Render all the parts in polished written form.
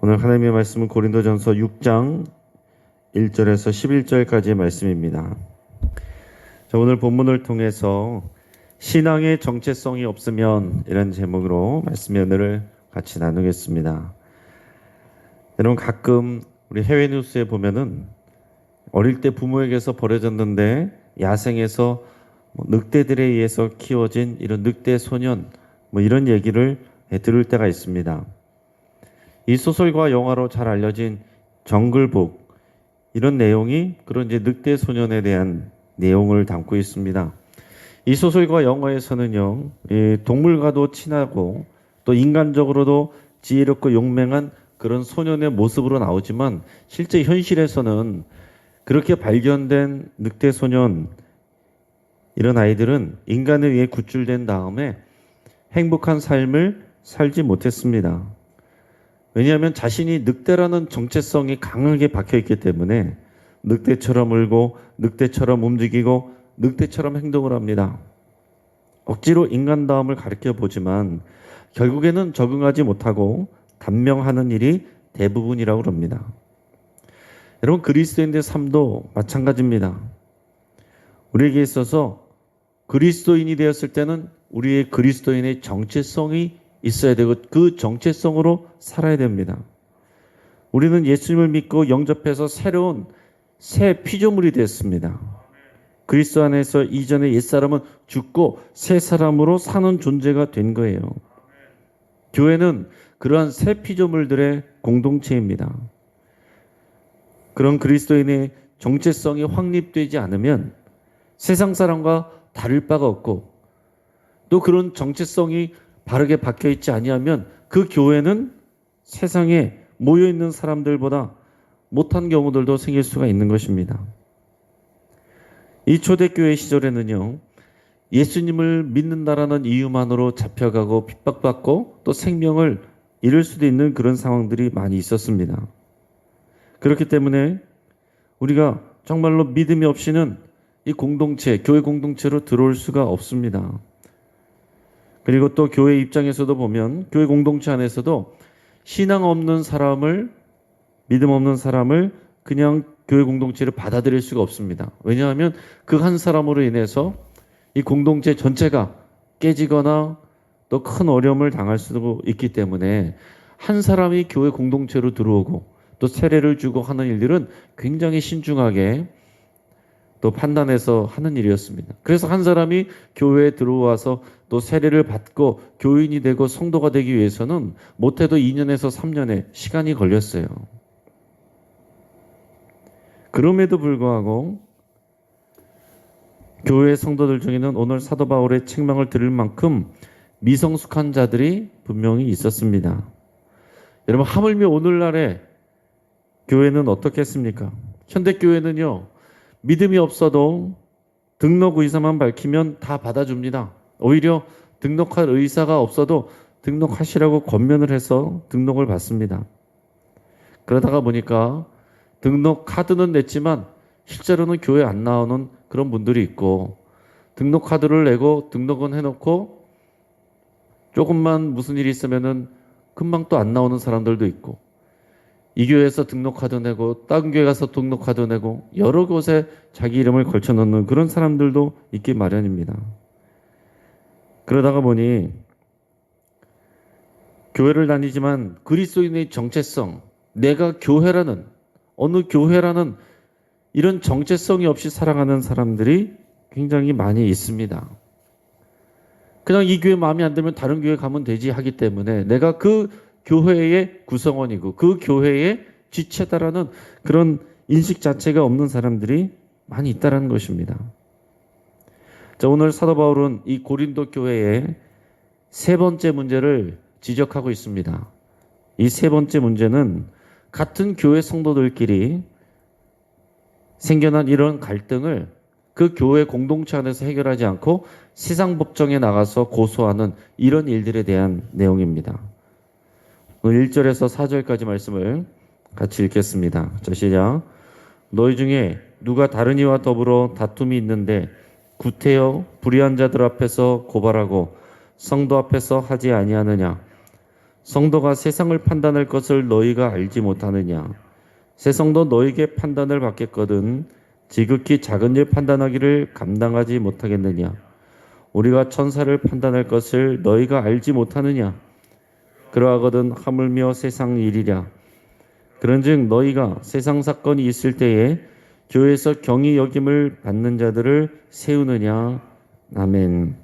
오늘 하나님의 말씀은 고린도전서 6장 1절에서 11절까지의 말씀입니다. 자, 오늘 본문을 통해서 신앙의 정체성이 없으면 이런 제목으로 말씀의 은혜를 같이 나누겠습니다. 여러분, 가끔 우리 해외 뉴스에 보면은 어릴 때 부모에게서 버려졌는데 야생에서 늑대들에 의해서 키워진 이런 늑대 소년 이런 얘기를 들을 때가 있습니다. 이 소설과 영화로 잘 알려진 정글북, 이런 내용이 그런 이제 늑대 소년에 대한 내용을 담고 있습니다. 이 소설과 영화에서는요, 동물과도 친하고 또 인간적으로도 지혜롭고 용맹한 그런 소년의 모습으로 나오지만 실제 현실에서는 그렇게 발견된 늑대 소년, 이런 아이들은 인간에 의해 구출된 다음에 행복한 삶을 살지 못했습니다. 왜냐하면 자신이 늑대라는 정체성이 강하게 박혀있기 때문에 늑대처럼 울고 늑대처럼 움직이고 늑대처럼 행동을 합니다. 억지로 인간다움을 가르쳐 보지만 결국에는 적응하지 못하고 단명하는 일이 대부분이라고 합니다. 여러분, 그리스도인의 삶도 마찬가지입니다. 우리에게 있어서 그리스도인이 되었을 때는 우리의 그리스도인의 정체성이 있어야 되고 그 정체성으로 살아야 됩니다. 우리는 예수님을 믿고 영접해서 새로운 새 피조물이 됐습니다. 그리스도 안에서 이전의 옛사람은 죽고 새 사람으로 사는 존재가 된 거예요. 교회는 그러한 새 피조물들의 공동체입니다. 그런 그리스도인의 정체성이 확립되지 않으면 세상 사람과 다를 바가 없고 또 그런 정체성이 바르게 박혀있지 아니하면 그 교회는 세상에 모여있는 사람들보다 못한 경우들도 생길 수가 있는 것입니다. 이 초대교회 시절에는요, 예수님을 믿는다라는 이유만으로 잡혀가고 핍박받고 또 생명을 잃을 수도 있는 그런 상황들이 많이 있었습니다. 그렇기 때문에 우리가 정말로 믿음이 없이는 이 공동체, 교회 공동체로 들어올 수가 없습니다. 그리고 또 교회 입장에서도 보면 교회 공동체 안에서도 신앙 없는 사람을, 믿음 없는 사람을 그냥 교회 공동체를 받아들일 수가 없습니다. 왜냐하면 그 한 사람으로 인해서 이 공동체 전체가 깨지거나 또 큰 어려움을 당할 수도 있기 때문에 한 사람이 교회 공동체로 들어오고 또 세례를 주고 하는 일들은 굉장히 신중하게 또 판단해서 하는 일이었습니다. 그래서 한 사람이 교회에 들어와서 또 세례를 받고 교인이 되고 성도가 되기 위해서는 못해도 2년에서 3년의 시간이 걸렸어요. 그럼에도 불구하고 교회 성도들 중에는 오늘 사도 바울의 책망을 들을 만큼 미성숙한 자들이 분명히 있었습니다. 여러분, 하물며 오늘날의 교회는 어떻겠습니까? 현대교회는요, 믿음이 없어도 등록 의사만 밝히면 다 받아줍니다. 오히려 등록할 의사가 없어도 등록하시라고 권면을 해서 등록을 받습니다. 그러다가 보니까 등록 카드는 냈지만 실제로는 교회 안 나오는 그런 분들이 있고, 등록 카드를 내고 등록은 해놓고 조금만 무슨 일이 있으면은 금방 또 안 나오는 사람들도 있고, 이 교회에서 등록카드 내고 다른 교회 가서 등록카드 내고 여러 곳에 자기 이름을 걸쳐놓는 그런 사람들도 있기 마련입니다. 그러다가 보니 교회를 다니지만 그리스도인의 정체성, 내가 교회라는, 어느 교회라는 이런 정체성이 없이 살아가는 사람들이 굉장히 많이 있습니다. 그냥 이 교회 마음에 안 들면 다른 교회 가면 되지 하기 때문에 내가 그 교회의 구성원이고 그 교회의 지체다라는 그런 인식 자체가 없는 사람들이 많이 있다는 것입니다. 자, 오늘 사도 바울은 이 고린도 교회의 세 번째 문제를 지적하고 있습니다. 이 세 번째 문제는 같은 교회 성도들끼리 생겨난 이런 갈등을 그 교회 공동체 안에서 해결하지 않고 세상 법정에 나가서 고소하는 이런 일들에 대한 내용입니다. 오늘 1절에서 4절까지 말씀을 같이 읽겠습니다. 자, 시작. 너희 중에 누가 다른 이와 더불어 다툼이 있는데 구태여 불의한 자들 앞에서 고발하고 성도 앞에서 하지 아니하느냐? 성도가 세상을 판단할 것을 너희가 알지 못하느냐? 새 성도 너희에게 판단을 받겠거든 지극히 작은 일 판단하기를 감당하지 못하겠느냐? 우리가 천사를 판단할 것을 너희가 알지 못하느냐? 그러하거든 하물며 세상 일이랴. 그런즉 너희가 세상 사건이 있을 때에 교회에서 경히 여김을 받는 자들을 세우느냐? 아멘.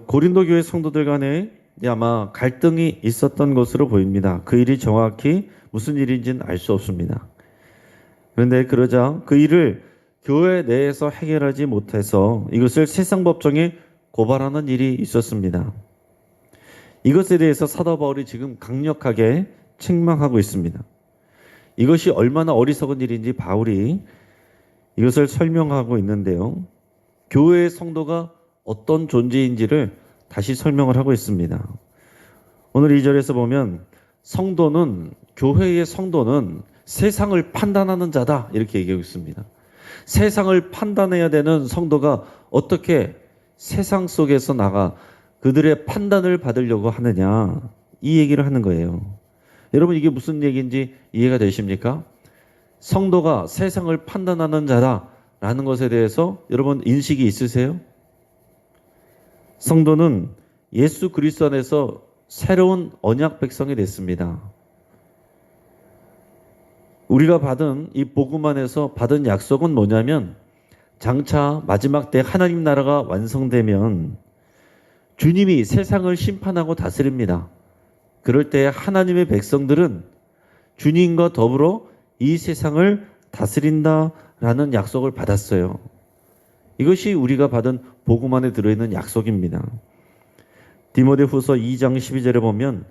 고린도 교회 성도들 간에 아마 갈등이 있었던 것으로 보입니다. 그 일이 정확히 무슨 일인지는 알 수 없습니다. 그런데 그러자 그 일을 교회 내에서 해결하지 못해서 이것을 세상 법정에 고발하는 일이 있었습니다. 이것에 대해서 사도 바울이 지금 강력하게 책망하고 있습니다. 이것이 얼마나 어리석은 일인지 바울이 이것을 설명하고 있는데요. 교회의 성도가 어떤 존재인지를 다시 설명을 하고 있습니다. 오늘 2절에서 보면 교회의 성도는 세상을 판단하는 자다 이렇게 얘기하고 있습니다. 세상을 판단해야 되는 성도가 어떻게 세상 속에서 나가 그들의 판단을 받으려고 하느냐 이 얘기를 하는 거예요. 여러분 이게 무슨 얘기인지 이해가 되십니까? 성도가 세상을 판단하는 자다라는 것에 대해서 여러분 인식이 있으세요? 성도는 예수 그리스도 안에서 새로운 언약 백성이 됐습니다. 우리가 받은 이 복음 안에서 받은 약속은 뭐냐면 장차 마지막 때 하나님 나라가 완성되면 주님이 세상을 심판하고 다스립니다. 그럴 때 하나님의 백성들은 주님과 더불어 이 세상을 다스린다라는 약속을 받았어요. 이것이 우리가 받은 복음 안에 들어있는 약속입니다. 디모데후서 2장 12절에 보면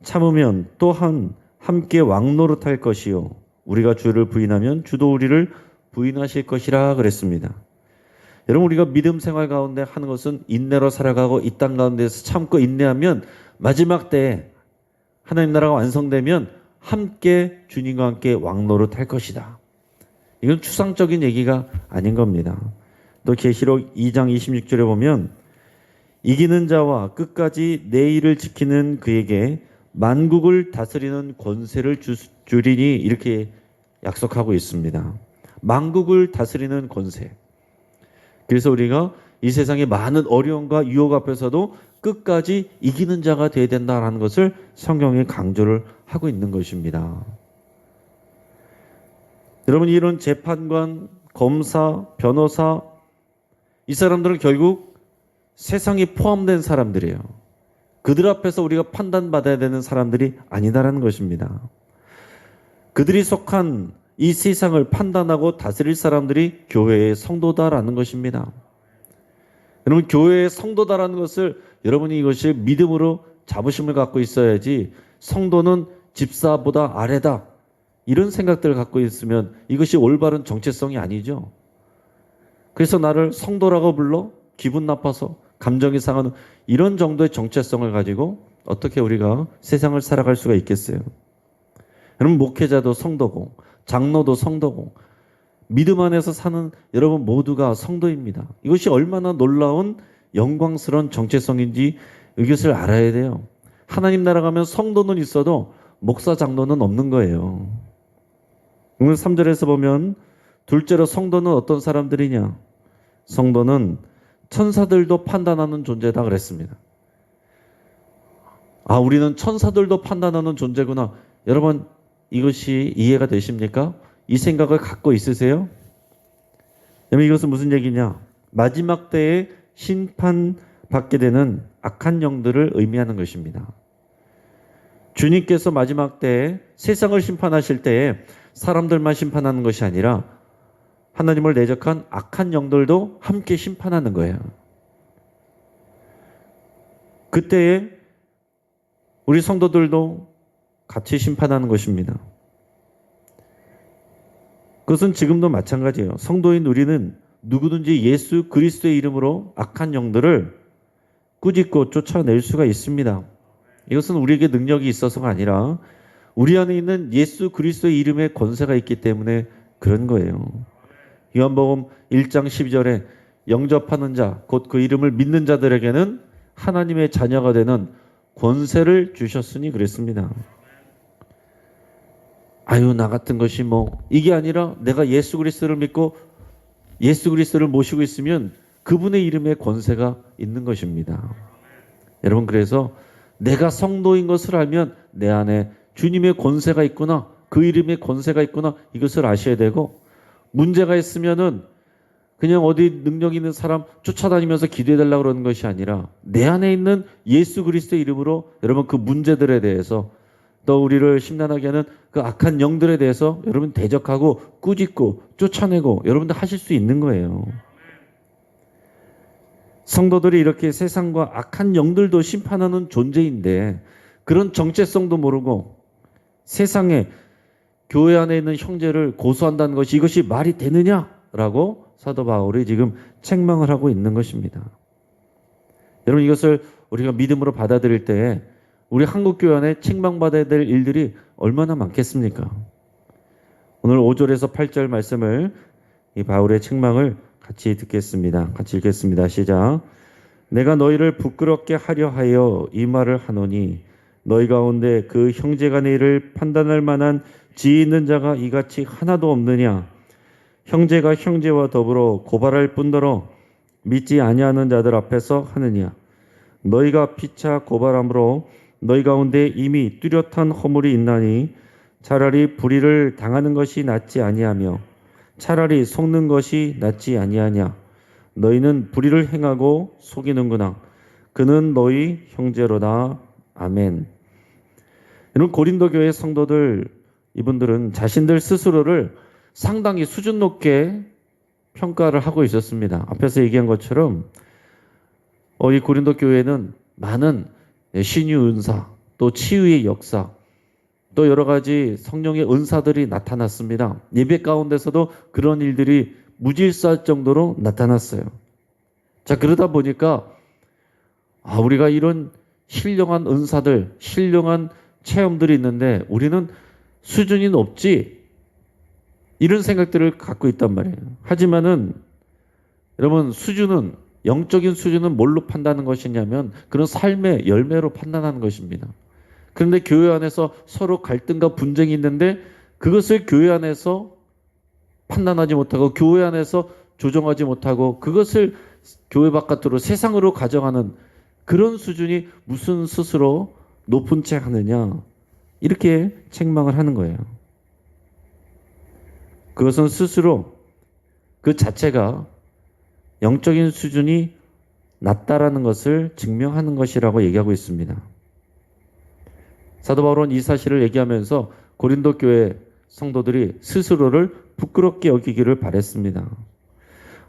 참으면 또한 함께 왕노릇할 것이요 우리가 주를 부인하면 주도 우리를 부인하실 것이라 그랬습니다. 여러분 우리가 믿음 생활 가운데 하는 것은 인내로 살아가고 이 땅 가운데서 참고 인내하면 마지막 때에 하나님 나라가 완성되면 함께 주님과 함께 왕노릇할 것이다. 이건 추상적인 얘기가 아닌 겁니다. 또 계시록 2장 26절에 보면 이기는 자와 끝까지 내 일을 지키는 그에게 만국을 다스리는 권세를 주리니 이렇게 약속하고 있습니다. 만국을 다스리는 권세. 그래서 우리가 이 세상의 많은 어려움과 유혹 앞에서도 끝까지 이기는 자가 되어야 된다는 것을 성경에 강조를 하고 있는 것입니다. 여러분 이런 재판관, 검사, 변호사 이 사람들은 결국 세상에 포함된 사람들이에요. 그들 앞에서 우리가 판단받아야 되는 사람들이 아니다라는 것입니다. 그들이 속한 이 세상을 판단하고 다스릴 사람들이 교회의 성도다라는 것입니다. 여러분 교회의 성도다라는 것을 여러분이 이것을 믿음으로 자부심을 갖고 있어야지 성도는 집사보다 아래다 이런 생각들을 갖고 있으면 이것이 올바른 정체성이 아니죠. 그래서 나를 성도라고 불러 기분 나빠서 감정이 상하는 이런 정도의 정체성을 가지고 어떻게 우리가 세상을 살아갈 수가 있겠어요. 여러분 목회자도 성도고 장로도 성도고 믿음 안에서 사는 여러분 모두가 성도입니다. 이것이 얼마나 놀라운 영광스러운 정체성인지 이것을 알아야 돼요. 하나님 나라 가면 성도는 있어도 목사 장로는 없는 거예요. 오늘 3절에서 보면 둘째로 성도는 어떤 사람들이냐? 성도는 천사들도 판단하는 존재다 그랬습니다. 아, 우리는 천사들도 판단하는 존재구나. 여러분 이것이 이해가 되십니까? 이 생각을 갖고 있으세요? 여러분 이것은 무슨 얘기냐? 마지막 때에 심판받게 되는 악한 영들을 의미하는 것입니다. 주님께서 마지막 때에 세상을 심판하실 때에 사람들만 심판하는 것이 아니라 하나님을 내적한 악한 영들도 함께 심판하는 거예요. 그때에 우리 성도들도 같이 심판하는 것입니다. 그것은 지금도 마찬가지예요. 성도인 우리는 누구든지 예수 그리스도의 이름으로 악한 영들을 꾸짖고 쫓아낼 수가 있습니다. 이것은 우리에게 능력이 있어서가 아니라 우리 안에 있는 예수 그리스도의 이름에 권세가 있기 때문에 그런 거예요. 요한복음 1장 12절에 영접하는 자, 곧 그 이름을 믿는 자들에게는 하나님의 자녀가 되는 권세를 주셨으니 그랬습니다. 아유, 나 같은 것이 뭐, 이게 아니라 내가 예수 그리스도를 믿고 예수 그리스도를 모시고 있으면 그분의 이름에 권세가 있는 것입니다. 여러분, 그래서 내가 성도인 것을 알면 내 안에 주님의 권세가 있구나, 그 이름의 권세가 있구나, 이것을 아셔야 되고, 문제가 있으면은 그냥 어디 능력 있는 사람 쫓아다니면서 기도해달라고 그러는 것이 아니라 내 안에 있는 예수 그리스도의 이름으로 여러분 그 문제들에 대해서, 또 우리를 심란하게 하는 그 악한 영들에 대해서 여러분 대적하고 꾸짖고 쫓아내고 여러분들 하실 수 있는 거예요. 성도들이 이렇게 세상과 악한 영들도 심판하는 존재인데 그런 정체성도 모르고 세상에 교회 안에 있는 형제를 고소한다는 것이, 이것이 말이 되느냐라고 사도 바울이 지금 책망을 하고 있는 것입니다. 여러분, 이것을 우리가 믿음으로 받아들일 때 우리 한국교회 안에 책망받아야 될 일들이 얼마나 많겠습니까? 오늘 5절에서 8절 말씀을, 이 바울의 책망을 같이 듣겠습니다. 같이 읽겠습니다. 시작. 내가 너희를 부끄럽게 하려 하여 이 말을 하노니 너희 가운데 그 형제간의 일을 판단할 만한 지혜 있는 자가 이같이 하나도 없느냐? 형제가 형제와 더불어 고발할 뿐더러 믿지 아니하는 자들 앞에서 하느냐? 너희가 피차 고발함으로 너희 가운데 이미 뚜렷한 허물이 있나니 차라리 불의를 당하는 것이 낫지 아니하며 차라리 속는 것이 낫지 아니하냐? 너희는 불의를 행하고 속이는구나. 그는 너희 형제로다. 아멘. 여러분, 고린도 교회 성도들, 이분들은 자신들 스스로를 상당히 수준 높게 평가를 하고 있었습니다. 앞에서 얘기한 것처럼 이 고린도 교회는 많은 신유 은사, 또 치유의 역사, 또 여러 가지 성령의 은사들이 나타났습니다. 예배 가운데서도 그런 일들이 무질서할 정도로 나타났어요. 자, 그러다 보니까 우리가 이런 신령한 은사들, 신령한 체험들이 있는데 우리는 수준이 높지, 이런 생각들을 갖고 있단 말이에요. 하지만은 여러분, 영적인 수준은 뭘로 판단하는 것이냐면 그런 삶의 열매로 판단하는 것입니다. 그런데 교회 안에서 서로 갈등과 분쟁이 있는데 그것을 교회 안에서 판단하지 못하고 교회 안에서 조정하지 못하고 그것을 교회 바깥으로 세상으로 가져가는 그런 수준이 무슨 스스로 높은 채 하느냐, 이렇게 책망을 하는 거예요. 그것은 스스로 그 자체가 영적인 수준이 낮다라는 것을 증명하는 것이라고 얘기하고 있습니다. 사도 바울은 이 사실을 얘기하면서 고린도 교회 성도들이 스스로를 부끄럽게 여기기를 바랬습니다.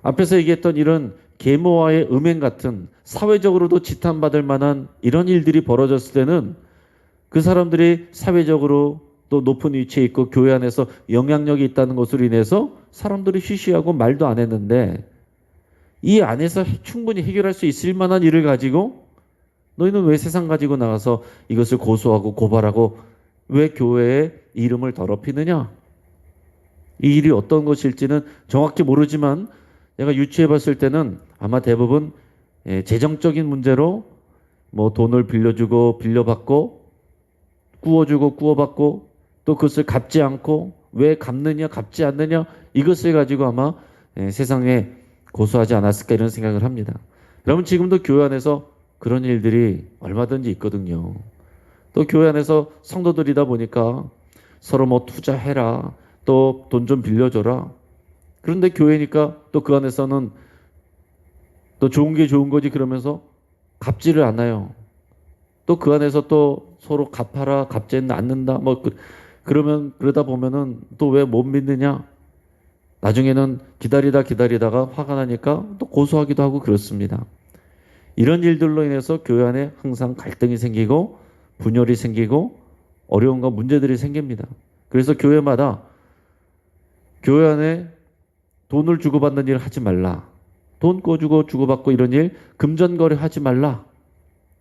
앞에서 얘기했던 이런 계모와의 음행 같은 사회적으로도 지탄받을 만한 이런 일들이 벌어졌을 때는 그 사람들이 사회적으로 또 높은 위치에 있고 교회 안에서 영향력이 있다는 것으로 인해서 사람들이 쉬쉬하고 말도 안 했는데, 이 안에서 충분히 해결할 수 있을 만한 일을 가지고 너희는 왜 세상 가지고 나가서 이것을 고소하고 고발하고 왜 교회의 이름을 더럽히느냐? 이 일이 어떤 것일지는 정확히 모르지만 내가 유추해 봤을 때는 아마 대부분 재정적인 문제로 뭐 돈을 빌려주고 빌려받고 꾸어주고 꾸어받고 또 그것을 갚지 않고 왜 갚느냐 갚지 않느냐, 이것을 가지고 아마 세상에 고소하지 않았을까, 이런 생각을 합니다. 여러분, 지금도 교회 안에서 그런 일들이 얼마든지 있거든요. 또 교회 안에서 성도들이다 보니까 서로 뭐 투자해라, 또 돈 좀 빌려줘라. 그런데 교회니까 또 그 안에서는 또 좋은 게 좋은 거지 그러면서 갚지를 않아요. 또 그 안에서 또 서로 갚아라, 갚지는 않는다. 그러다 보면은 또 왜 못 믿느냐? 나중에는 기다리다가 화가 나니까 또 고소하기도 하고 그렇습니다. 이런 일들로 인해서 교회 안에 항상 갈등이 생기고 분열이 생기고 어려움과 문제들이 생깁니다. 그래서 교회마다 교회 안에 돈을 주고받는 일을 하지 말라. 돈 꿔주고 주고받고 이런 일, 금전거래 하지 말라.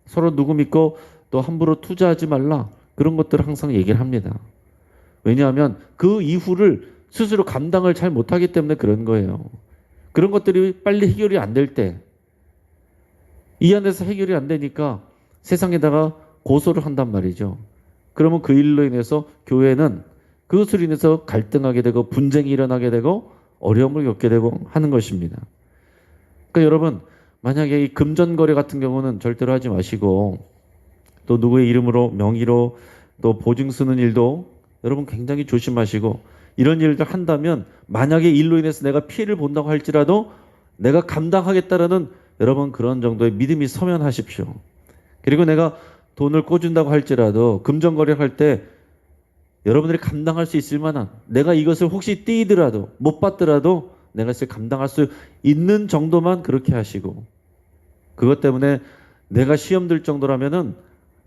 서로 누구 믿고 또 함부로 투자하지 말라. 그런 것들을 항상 얘기를 합니다. 왜냐하면 그 이후를 스스로 감당을 잘 못하기 때문에 그런 거예요. 그런 것들이 빨리 해결이 안 될 때, 이 안에서 해결이 안 되니까 세상에다가 고소를 한단 말이죠. 그러면 그 일로 인해서 교회는 그것으로 인해서 갈등하게 되고 분쟁이 일어나게 되고 어려움을 겪게 되고 하는 것입니다. 그러니까 여러분, 만약에 이 금전거래 같은 경우는 절대로 하지 마시고, 또 누구의 이름으로 명의로 또 보증 쓰는 일도 여러분 굉장히 조심하시고, 이런 일들 한다면 만약에 일로 인해서 내가 피해를 본다고 할지라도 내가 감당하겠다라는 여러분 그런 정도의 믿음이 서면 하십시오. 그리고 내가 돈을 꿔준다고 할지라도 금전거래를 할 때 여러분들이 감당할 수 있을 만한, 내가 이것을 혹시 띄더라도 못 받더라도 내가 이것을 감당할 수 있는 정도만 그렇게 하시고, 그것 때문에 내가 시험 들 정도라면은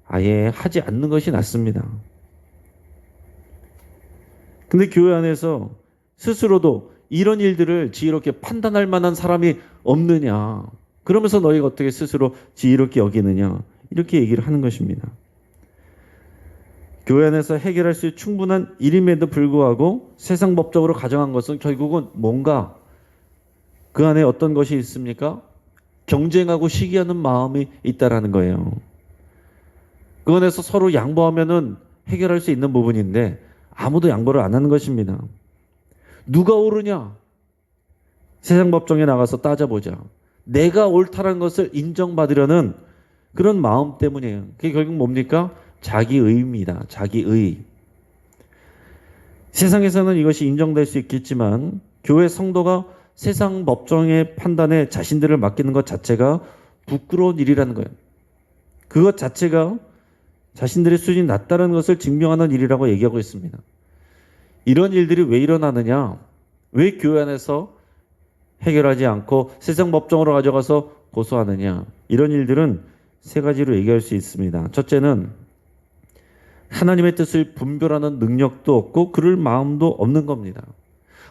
아예 하지 않는 것이 낫습니다. 근데 교회 안에서 스스로도 이런 일들을 지혜롭게 판단할 만한 사람이 없느냐, 그러면서 너희가 어떻게 스스로 지혜롭게 여기느냐, 이렇게 얘기를 하는 것입니다. 교회 안에서 해결할 수 충분한 일임에도 불구하고 세상 법적으로 가정한 것은 결국은 뭔가 그 안에 어떤 것이 있습니까? 경쟁하고 시기하는 마음이 있다라는 거예요. 그 안에서 서로 양보하면은 해결할 수 있는 부분인데 아무도 양보를 안 하는 것입니다. 누가 옳으냐? 세상 법정에 나가서 따져보자. 내가 옳다는 것을 인정받으려는 그런 마음 때문이에요. 그게 결국 뭡니까? 자기의입니다. 자기의. 세상에서는 이것이 인정될 수 있겠지만 교회 성도가 세상 법정의 판단에 자신들을 맡기는 것 자체가 부끄러운 일이라는 거예요. 그것 자체가 자신들의 수준이 낮다는 것을 증명하는 일이라고 얘기하고 있습니다. 이런 일들이 왜 일어나느냐? 왜 교회 안에서 해결하지 않고 세상 법정으로 가져가서 고소하느냐? 이런 일들은 세 가지로 얘기할 수 있습니다. 첫째는 하나님의 뜻을 분별하는 능력도 없고 그럴 마음도 없는 겁니다.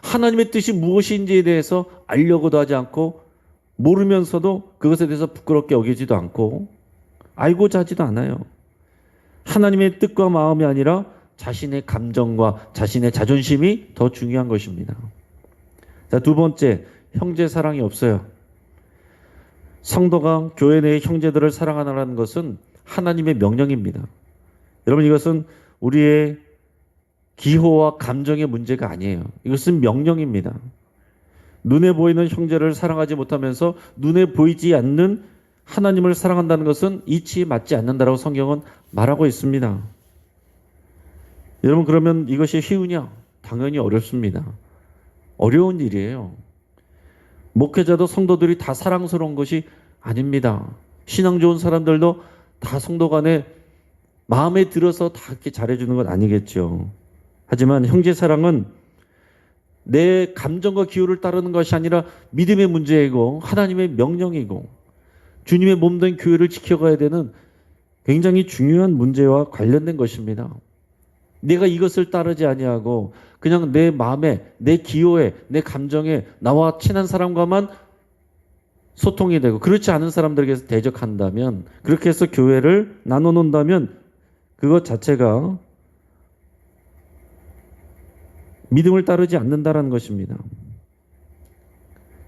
하나님의 뜻이 무엇인지에 대해서 알려고도 하지 않고 모르면서도 그것에 대해서 부끄럽게 여기지도 않고 알고자 하지도 않아요. 하나님의 뜻과 마음이 아니라 자신의 감정과 자신의 자존심이 더 중요한 것입니다. 자, 두 번째, 형제 사랑이 없어요. 성도가 교회 내의 형제들을 사랑하라는 것은 하나님의 명령입니다. 여러분, 이것은 우리의 기호와 감정의 문제가 아니에요. 이것은 명령입니다. 눈에 보이는 형제를 사랑하지 못하면서 눈에 보이지 않는 하나님을 사랑한다는 것은 이치에 맞지 않는다라고 성경은 말하고 있습니다. 여러분, 그러면 이것이 쉬우냐? 당연히 어렵습니다. 어려운 일이에요. 목회자도 성도들이 다 사랑스러운 것이 아닙니다. 신앙 좋은 사람들도 다 성도 간에 마음에 들어서 다 이렇게 잘해주는 건 아니겠죠. 하지만 형제 사랑은 내 감정과 기호를 따르는 것이 아니라 믿음의 문제이고 하나님의 명령이고 주님의 몸된 교회를 지켜가야 되는 굉장히 중요한 문제와 관련된 것입니다. 내가 이것을 따르지 아니하고 그냥 내 마음에, 내 기호에, 내 감정에 나와 친한 사람과만 소통이 되고 그렇지 않은 사람들에게서 대적한다면, 그렇게 해서 교회를 나눠놓는다면 그것 자체가 믿음을 따르지 않는다라는 것입니다.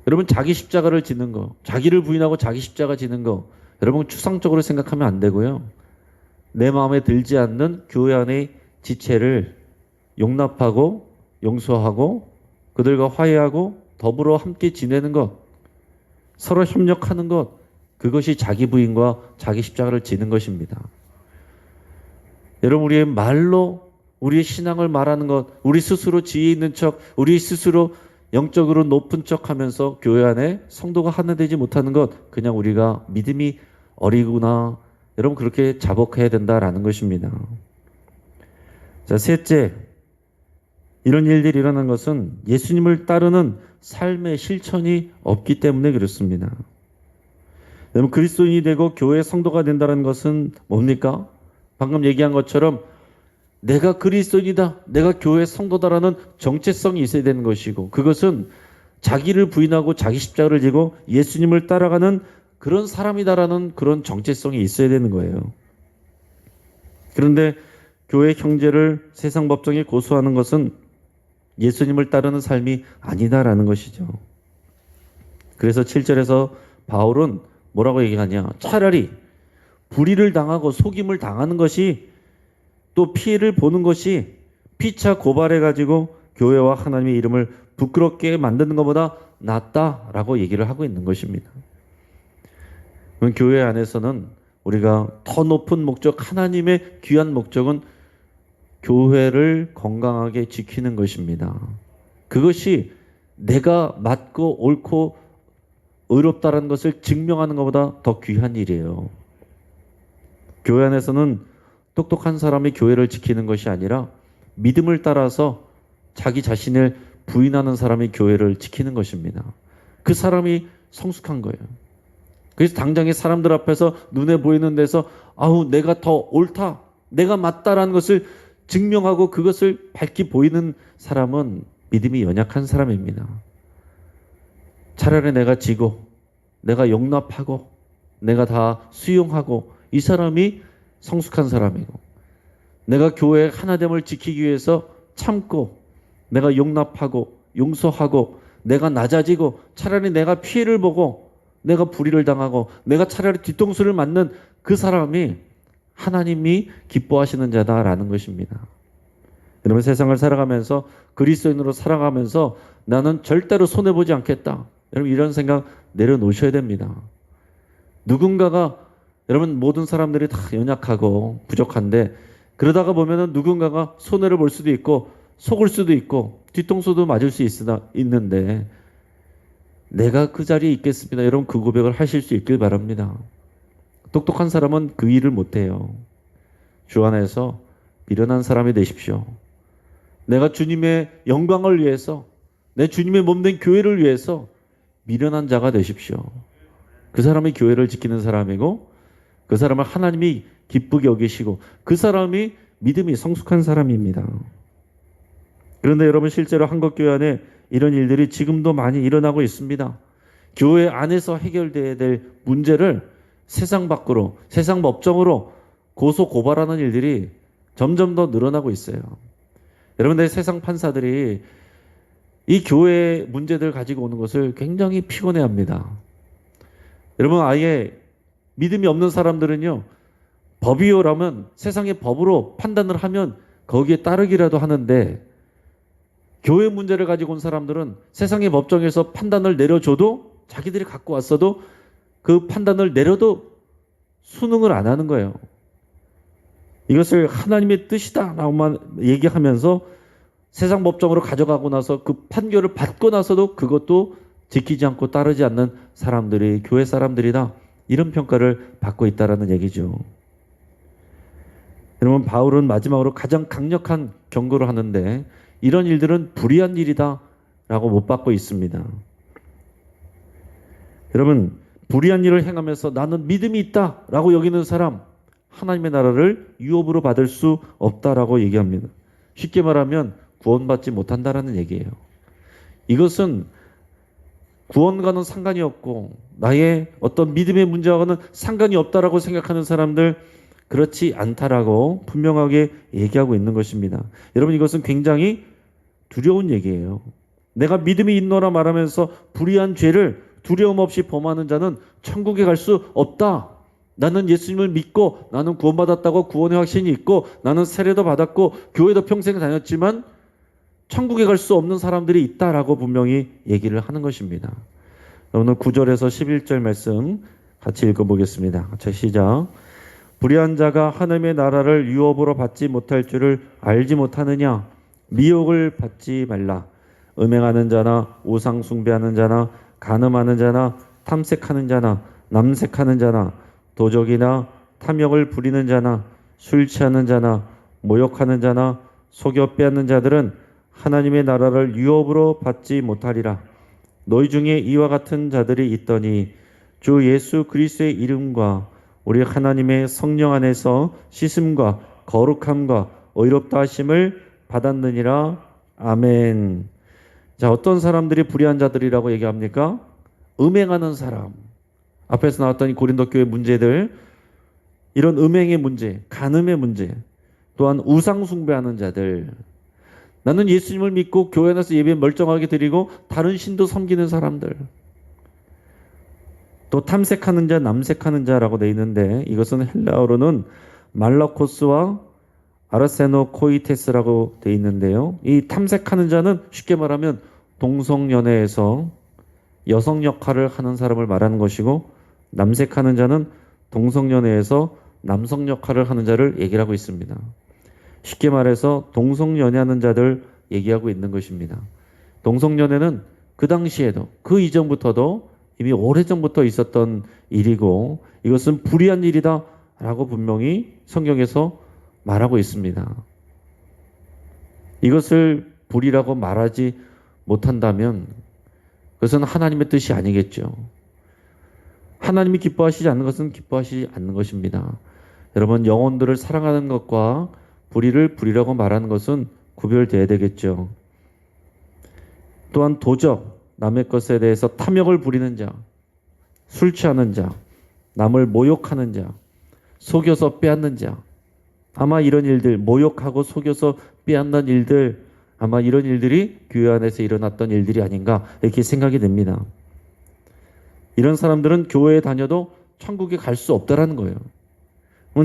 여러분, 자기 십자가를 지는 거, 자기를 부인하고 자기 십자가 지는 거, 여러분 추상적으로 생각하면 안 되고요. 내 마음에 들지 않는 교회 안의 지체를 용납하고 용서하고 그들과 화해하고 더불어 함께 지내는 것, 서로 협력하는 것, 그것이 자기 부인과 자기 십자가를 지는 것입니다. 여러분, 우리의 말로 우리의 신앙을 말하는 것, 우리 스스로 지혜 있는 척, 우리 스스로 영적으로 높은 척 하면서 교회 안에 성도가 하나 되지 못하는 것, 그냥 우리가 믿음이 어리구나, 여러분 그렇게 자복해야 된다라는 것입니다. 자, 셋째, 이런 일들이 일어난 것은 예수님을 따르는 삶의 실천이 없기 때문에 그렇습니다. 여러분, 그리스도인이 되고 교회 성도가 된다는 것은 뭡니까? 방금 얘기한 것처럼 내가 그리스도인이다, 내가 교회 성도다라는 정체성이 있어야 되는 것이고, 그것은 자기를 부인하고 자기 십자가를 지고 예수님을 따라가는 그런 사람이다라는 그런 정체성이 있어야 되는 거예요. 그런데 교회 형제를 세상 법정에 고소하는 것은 예수님을 따르는 삶이 아니다라는 것이죠. 그래서 7절에서 바울은 뭐라고 얘기하냐? 차라리 불의를 당하고 속임을 당하는 것이, 또 피해를 보는 것이 피차 고발해가지고 교회와 하나님의 이름을 부끄럽게 만드는 것보다 낫다라고 얘기를 하고 있는 것입니다. 교회 안에서는 우리가 더 높은 목적, 하나님의 귀한 목적은 교회를 건강하게 지키는 것입니다. 그것이 내가 맞고 옳고 의롭다라는 것을 증명하는 것보다 더 귀한 일이에요. 교회 안에서는 똑똑한 사람이 교회를 지키는 것이 아니라 믿음을 따라서 자기 자신을 부인하는 사람이 교회를 지키는 것입니다. 그 사람이 성숙한 거예요. 그래서 당장에 사람들 앞에서 눈에 보이는 데서 내가 더 옳다, 내가 맞다라는 것을 증명하고 그것을 밝히 보이는 사람은 믿음이 연약한 사람입니다. 차라리 내가 지고 내가 용납하고 내가 다 수용하고, 이 사람이 성숙한 사람이고, 내가 교회의 하나됨을 지키기 위해서 참고 내가 용납하고 용서하고 내가 낮아지고 차라리 내가 피해를 보고 내가 불의를 당하고 내가 차라리 뒤통수를 맞는 그 사람이 하나님이 기뻐하시는 자다라는 것입니다. 여러분, 세상을 살아가면서 그리스도인으로 살아가면서 나는 절대로 손해보지 않겠다, 여러분 이런 생각 내려놓으셔야 됩니다. 누군가가, 여러분 모든 사람들이 다 연약하고 부족한데 그러다가 보면은 누군가가 손해를 볼 수도 있고 속을 수도 있고 뒤통수도 맞을 수 있는데 내가 그 자리에 있겠습니다. 여러분 그 고백을 하실 수 있길 바랍니다. 똑똑한 사람은 그 일을 못해요. 주 안에서 미련한 사람이 되십시오. 내가 주님의 영광을 위해서, 내 주님의 몸된 교회를 위해서 미련한 자가 되십시오. 그 사람이 교회를 지키는 사람이고 그 사람을 하나님이 기쁘게 여기시고 그 사람이 믿음이 성숙한 사람입니다. 그런데 여러분, 실제로 한국교회 안에 이런 일들이 지금도 많이 일어나고 있습니다. 교회 안에서 해결돼야 될 문제를 세상 밖으로, 세상 법정으로 고소 고발하는 일들이 점점 더 늘어나고 있어요. 여러분들, 세상 판사들이 이 교회의 문제들 가지고 오는 것을 굉장히 피곤해합니다. 여러분, 아예 믿음이 없는 사람들은요, 법이요라면 세상의 법으로 판단을 하면 거기에 따르기라도 하는데, 교회 문제를 가지고 온 사람들은 세상의 법정에서 판단을 내려줘도, 자기들이 갖고 왔어도 그 판단을 내려도 순응을 안 하는 거예요. 이것을 하나님의 뜻이다라고만 얘기하면서 세상 법정으로 가져가고 나서 그 판결을 받고 나서도 그것도 지키지 않고 따르지 않는 사람들이 교회 사람들이다, 이런 평가를 받고 있다라는 얘기죠. 여러분, 바울은 마지막으로 가장 강력한 경고를 하는데 이런 일들은 불의한 일이다 라고 못 받고 있습니다. 여러분, 불의한 일을 행하면서 나는 믿음이 있다 라고 여기는 사람, 하나님의 나라를 유업으로 받을 수 없다라고 얘기합니다. 쉽게 말하면 구원받지 못한다라는 얘기예요. 이것은 구원과는 상관이 없고 나의 어떤 믿음의 문제와는 상관이 없다라고 생각하는 사람들, 그렇지 않다라고 분명하게 얘기하고 있는 것입니다. 여러분, 이것은 굉장히 두려운 얘기예요. 내가 믿음이 있노라 말하면서 불의한 죄를 두려움 없이 범하는 자는 천국에 갈 수 없다. 나는 예수님을 믿고 나는 구원받았다고 구원의 확신이 있고 나는 세례도 받았고 교회도 평생 다녔지만 천국에 갈 수 없는 사람들이 있다라고 분명히 얘기를 하는 것입니다. 오늘 9절에서 11절 말씀 같이 읽어보겠습니다. 자, 시작. 불의한 자가 하나님의 나라를 유업으로 받지 못할 줄을 알지 못하느냐? 미혹을 받지 말라. 음행하는 자나 우상 숭배하는 자나 간음하는 자나 탐색하는 자나 남색하는 자나 도적이나 탐욕을 부리는 자나 술 취하는 자나 모욕하는 자나 속여 빼앗는 자들은 하나님의 나라를 유업으로 받지 못하리라. 너희 중에 이와 같은 자들이 있더니 주 예수 그리스도의 이름과 우리 하나님의 성령 안에서 씻음과 거룩함과 의롭다 하심을 받았느니라. 아멘. 자, 어떤 사람들이 불의한 자들이라고 얘기합니까? 음행하는 사람. 앞에서 나왔던 이 고린도 교회 문제들, 이런 음행의 문제, 간음의 문제, 또한 우상 숭배하는 자들, 나는 예수님을 믿고 교회 안에서 예배 멀쩡하게 드리고 다른 신도 섬기는 사람들, 또 탐색하는 자, 남색하는 자라고 되어 있는데 이것은 헬라어로는 말라코스와 아르세노코이테스라고 되어 있는데요. 이 탐색하는 자는 쉽게 말하면 동성연애에서 여성 역할을 하는 사람을 말하는 것이고, 남색하는 자는 동성연애에서 남성 역할을 하는 자를 얘기하고 있습니다. 쉽게 말해서 동성연애하는 자들 얘기하고 있는 것입니다. 동성연애는 그 당시에도 그 이전부터도 이미 오래전부터 있었던 일이고 이것은 불의한 일이다 라고 분명히 성경에서 말하고 있습니다. 이것을 불의라고 말하지 못한다면 그것은 하나님의 뜻이 아니겠죠. 하나님이 기뻐하시지 않는 것은 기뻐하시지 않는 것입니다. 여러분, 영혼들을 사랑하는 것과 불의를 불의라고 말하는 것은 구별되어야 되겠죠. 또한 도적, 남의 것에 대해서 탐욕을 부리는 자, 술 취하는 자, 남을 모욕하는 자, 속여서 빼앗는 자, 아마 이런 일들, 모욕하고 속여서 빼앗는 일들, 아마 이런 일들이 교회 안에서 일어났던 일들이 아닌가 이렇게 생각이 됩니다. 이런 사람들은 교회에 다녀도 천국에 갈 수 없다라는 거예요.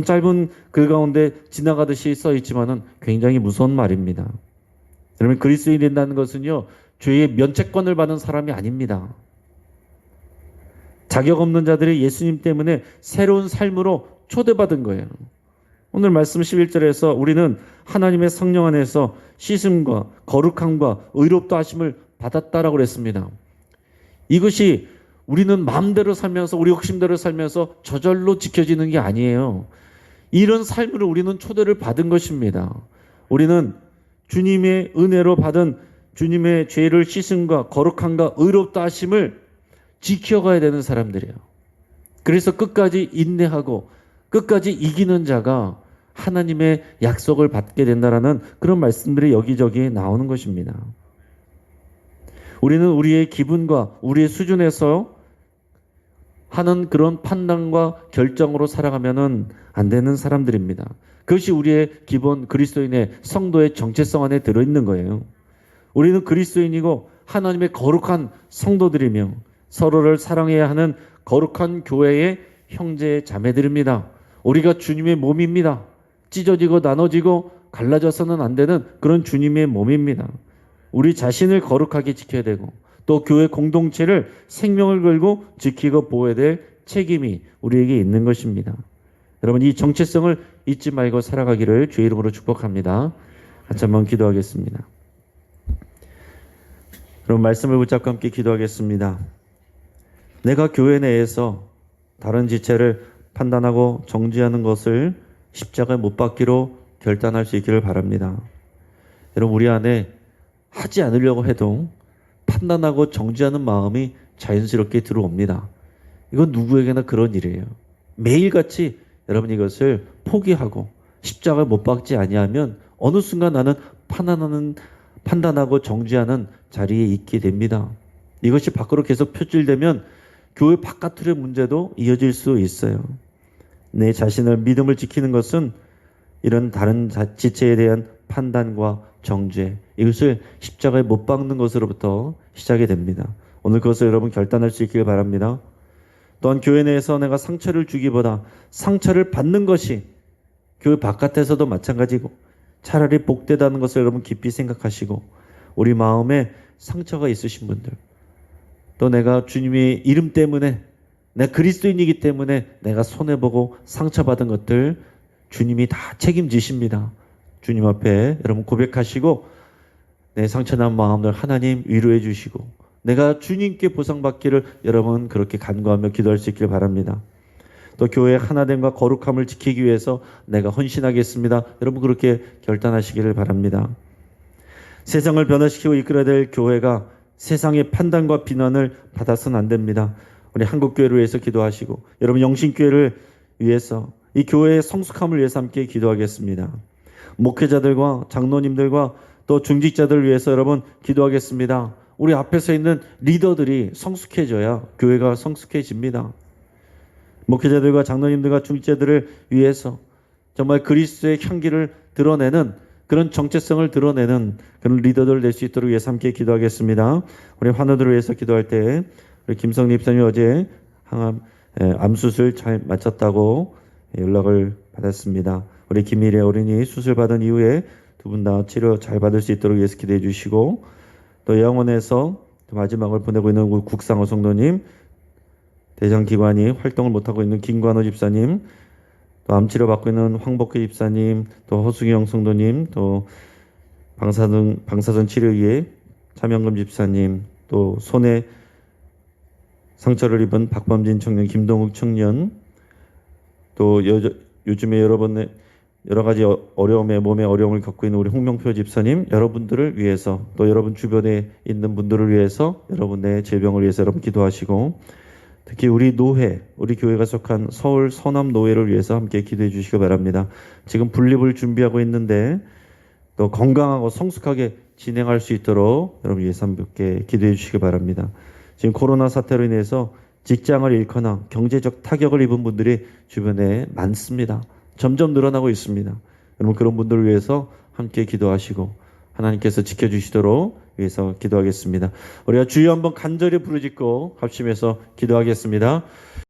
짧은 글 가운데 지나가듯이 써 있지만은 굉장히 무서운 말입니다. 여러분, 그리스도인이 된다는 것은요, 죄의 면책권을 받은 사람이 아닙니다. 자격 없는 자들이 예수님 때문에 새로운 삶으로 초대받은 거예요. 오늘 말씀 11절에서 우리는 하나님의 성령 안에서 씻음과 거룩함과 의롭다 하심을 받았다라고 그랬습니다. 이것이 우리는 마음대로 살면서 우리 욕심대로 살면서 저절로 지켜지는 게 아니에요. 이런 삶으로 우리는 초대를 받은 것입니다. 우리는 주님의 은혜로 받은 주님의 죄를 씻음과 거룩함과 의롭다 하심을 지켜가야 되는 사람들이에요. 그래서 끝까지 인내하고 끝까지 이기는 자가 하나님의 약속을 받게 된다라는 그런 말씀들이 여기저기 나오는 것입니다. 우리는 우리의 기분과 우리의 수준에서 하는 그런 판단과 결정으로 살아가면은 안 되는 사람들입니다. 그것이 우리의 기본 그리스도인의 성도의 정체성 안에 들어있는 거예요. 우리는 그리스도인이고 하나님의 거룩한 성도들이며 서로를 사랑해야 하는 거룩한 교회의 형제 자매들입니다. 우리가 주님의 몸입니다. 찢어지고 나눠지고 갈라져서는 안 되는 그런 주님의 몸입니다. 우리 자신을 거룩하게 지켜야 되고 또 교회 공동체를 생명을 걸고 지키고 보호해야 될 책임이 우리에게 있는 것입니다. 여러분, 이 정체성을 잊지 말고 살아가기를 주의 이름으로 축복합니다. 같이 한번 기도하겠습니다. 여러분, 말씀을 붙잡고 함께 기도하겠습니다. 내가 교회 내에서 다른 지체를 판단하고 정죄하는 것을 십자가에 못 박기로 결단할 수 있기를 바랍니다. 여러분, 우리 안에 하지 않으려고 해도 판단하고 정죄하는 마음이 자연스럽게 들어옵니다. 이건 누구에게나 그런 일이에요. 매일같이 여러분 이것을 포기하고 십자가에 못 박지 아니하면 어느 순간 나는 판단하고 정죄하는 자리에 있게 됩니다. 이것이 밖으로 계속 표출되면 교회 바깥의 문제도 이어질 수 있어요. 내 자신을 믿음을 지키는 것은 이런 다른 지체에 대한 판단과 정죄, 이것을 십자가에 못 박는 것으로부터 시작이 됩니다. 오늘 그것을 여러분 결단할 수 있기를 바랍니다. 또한 교회 내에서 내가 상처를 주기보다 상처를 받는 것이 교회 바깥에서도 마찬가지고 차라리 복되다는 것을 여러분 깊이 생각하시고, 우리 마음에 상처가 있으신 분들, 또 내가 주님의 이름 때문에 내가 그리스도인이기 때문에 내가 손해보고 상처받은 것들 주님이 다 책임지십니다. 주님 앞에 여러분 고백하시고 내 상처난 마음을 하나님 위로해 주시고 내가 주님께 보상받기를 여러분 그렇게 간구하며 기도할 수 있길 바랍니다. 또 교회의 하나됨과 거룩함을 지키기 위해서 내가 헌신하겠습니다. 여러분 그렇게 결단하시기를 바랍니다. 세상을 변화시키고 이끌어야 될 교회가 세상의 판단과 비난을 받아서는 안 됩니다. 우리 한국교회를 위해서 기도하시고 여러분 영신교회를 위해서 이 교회의 성숙함을 위해서 함께 기도하겠습니다. 목회자들과 장로님들과 또 중직자들을 위해서 여러분 기도하겠습니다. 우리 앞에서 있는 리더들이 성숙해져야 교회가 성숙해집니다. 목회자들과 장로님들과 중직자들을 위해서 정말 그리스도의 향기를 드러내는 그런 정체성을 드러내는 그런 리더들 될 수 있도록 위해서 함께 기도하겠습니다. 우리 환우들을 위해서 기도할 때 우리 김성립 목사님이 어제 암 수술 잘 마쳤다고 연락을 받았습니다. 우리 김미래 어린이 수술 받은 이후에 두 분 다 치료 잘 받을 수 있도록 예수 기도해 주시고, 또 영원에서 마지막을 보내고 있는 국상호 성도님, 대장기관이 활동을 못하고 있는 김관호 집사님, 또 암치료 받고 있는 황복희 집사님, 또 허수경 성도님, 또 방사선 치료위에 차명금 집사님, 또 손에 상처를 입은 박범진 청년, 김동욱 청년, 또 요즘에 여러분의 여러 가지 어려움에 몸에 어려움을 겪고 있는 우리 홍명표 집사님, 여러분들을 위해서, 또 여러분 주변에 있는 분들을 위해서, 여러분의 질병을 위해서 여러분 기도하시고, 특히 우리 노회, 우리 교회가 속한 서울 서남 노회를 위해서 함께 기도해 주시기 바랍니다. 지금 분립을 준비하고 있는데 또 건강하고 성숙하게 진행할 수 있도록 여러분 위해서 함께 기도해 주시기 바랍니다. 지금 코로나 사태로 인해서 직장을 잃거나 경제적 타격을 입은 분들이 주변에 많습니다. 점점 늘어나고 있습니다. 여러분 그런 분들을 위해서 함께 기도하시고 하나님께서 지켜주시도록 위해서 기도하겠습니다. 우리가 주여 한번 간절히 부르짖고 합심해서 기도하겠습니다.